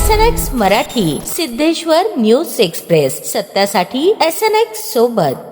SNX Marathi, Siddheshwar news express, सत्यासाठी SNX सोबत.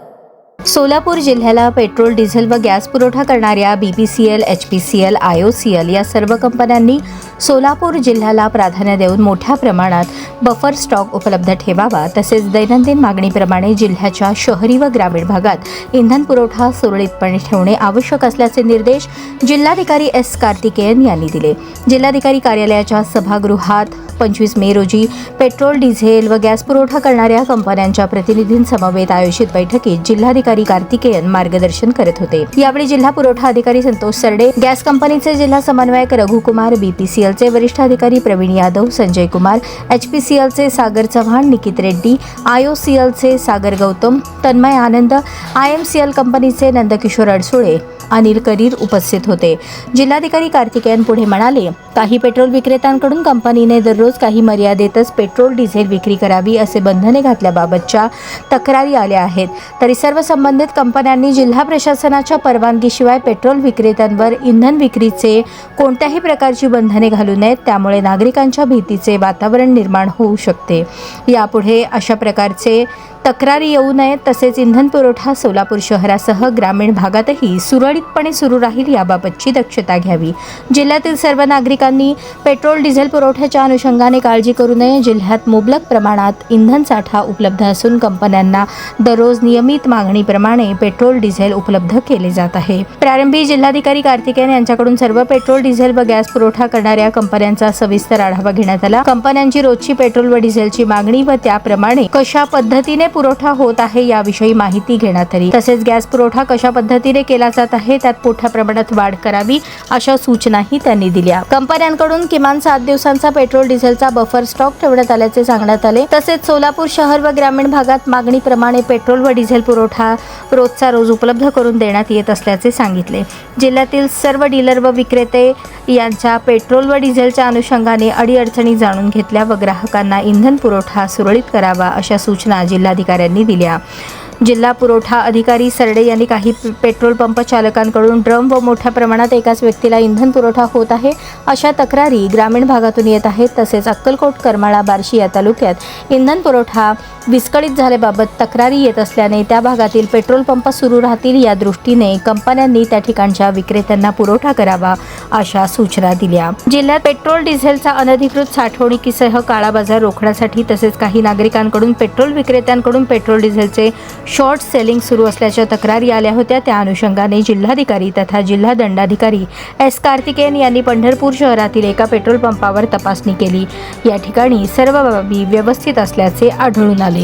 सोलापूर जिल्ह्याला पेट्रोल, डिझेल व गॅस पुरवठा करणाऱ्या BPCL, HPCL, IOCL या सर्व कंपन्यांनी सोलापूर जिल्ह्याला प्राधान्य देऊन मोठ्या प्रमाणात बफर स्टॉक उपलब्ध ठेवावा, तसेच दैनंदिन मागणीप्रमाणे जिल्ह्याच्या शहरी व ग्रामीण भागात इंधन पुरवठा सुरळीतपणे ठेवणे आवश्यक असल्याचे निर्देश जिल्हाधिकारी S. कार्तिकेयन यांनी दिले. जिल्हाधिकारी कार्यालयाच्या सभागृहात 25 मे रोजी पेट्रोल, डिझेल व गॅस पुरवठा करणाऱ्या कंपन्यांच्या प्रतिनिधींसमवेत आयोजित बैठकीत जिल्हाधिकारी कार्तिकेयन मार्गदर्शन करत होते. यावेळी जिल्हा पुरवठा अधिकारी संतोष सरडे, गॅस कंपनीचे जिल्हा समन्वयक रघुकुमार, BPCLचे वरिष्ठ अधिकारी प्रवीण यादव, संजय कुमार, HPCLचे सागर चव्हाण, निकित रेड्डी, IOCLचे सागर गौतम, तन्मय आनंद, IMCL कंपनीचे नंदकिशोर अडसुळे, अनिल करीर उपस्थित होते. जिल्हाधिकारी कार्तिकेयन पुढे म्हणाले, काही पेट्रोल विक्रेत्यांकडून कंपनीने दररोज काही मर्यादेतच पेट्रोल, डिझेल विक्री करावी असे बंधने घातल्याबाबतच्या तक्रारी आल्या आहेत. तरी सर्व संबंधित कंपन्यांनी जिल्हा प्रशासनाच्या परवानगीशिवाय पेट्रोल विक्रेत्यांवर इंधन विक्रीचे कोणत्याही प्रकारची बंधने घालू नयेत. त्यामुळे नागरिकांच्या भीतीचे वातावरण निर्माण होऊ शकते. यापुढे अशा प्रकारचे तक्रारी येऊ नयेत. तसेच इंधन पुरवठा सोलापूर शहरासह ग्रामीण भागातही सुरळीतपणे सुरू राहील याबाबतची दक्षता घ्यावी. जिल्ह्यातील सर्व नागरिकांनी पेट्रोल, डिझेल पुरवठ्याच्या अनुषंगाने काळजी करू नये. जिल्ह्यात मुबलक प्रमाणात इंधन साठा उपलब्ध असून कंपन्यांना दररोज नियमित मागणीप्रमाणे पेट्रोल, डिझेल उपलब्ध केले जात आहे. प्रारंभी जिल्हाधिकारी कार्तिकेयन यांच्याकडून सर्व पेट्रोल, डिझेल व गॅस पुरवठा करणाऱ्या कंपन्यांचा सविस्तर आढावा घेण्यात आला. कंपन्यांची रोजची पेट्रोल व डिझेलची मागणी व त्याप्रमाणे कशा पद्धतीने पुरवठा होत आहे याविषयी माहिती घेण्यात आली. तसेच गॅस पुरवठा कशा पद्धतीने केला जात आहे त्यात मोठ्या प्रमाणात वाढ करावी अशा सूचनाही त्यांनी दिल्या. कंपन्यांकडून किमान 7 दिवसांचा पेट्रोल, डिझेलचा बफर स्टॉक ठेवण्यात आल्याचे सांगण्यात आले. तसेच सोलापूर शहर व ग्रामीण भागात मागणीप्रमाणे पेट्रोल व डिझेल पुरवठा रोजचा रोज उपलब्ध करून देण्यात येत असल्याचे सांगितले. जिल्ह्यातील सर्व डीलर व विक्रेते यांच्या पेट्रोल व डिझेलच्या अनुषंगाने अडीअडचणी जाणून घेतल्या व ग्राहकांना इंधन पुरवठा सुरळीत करावा अशा सूचना जिल्हाधिकाऱ्यांनी दिल्या. जिल्हा पुरवठा अधिकारी सरडे यांनी काही पेट्रोल पंप चालकांकडून ड्रम व मोठ्या प्रमाणात एकाच व्यक्तीला इंधन पुरवठा होत आहे अशा तक्रारी ग्रामीण भागातून येत आहेत. तसेच अक्कलकोट, करमाळा, बार्शी या तालुक्यात इंधन पुरवठा विस्कळीत झाल्याबाबत तक्रारी येत असल्याने त्या भागातील पेट्रोल पंप सुरू राहतील या दृष्टीने कंपन्यांनी त्या ठिकाणच्या विक्रेत्यांना पुरवठा करावा अशा सूचना दिल्या. जिल्ह्यात पेट्रोल, डिझेलचा अनधिकृत साठवणुकीसह काळा बाजार रोखण्यासाठी तसेच काही नागरिकांकडून पेट्रोल विक्रेत्यांकडून पेट्रोल, डिझेलचे शॉर्ट सेलिंग सुरू असल्याच्या तक्रारी आल्या होत्या. त्या अनुषंगाने जिल्हाधिकारी तथा जिल्हा दंडाधिकारी S. कार्तिकेयन यांनी पंढरपूर शहरातील एका पेट्रोल पंपावर तपासणी केली. या ठिकाणी सर्व बाबी व्यवस्थित असल्याचे आढळून आले.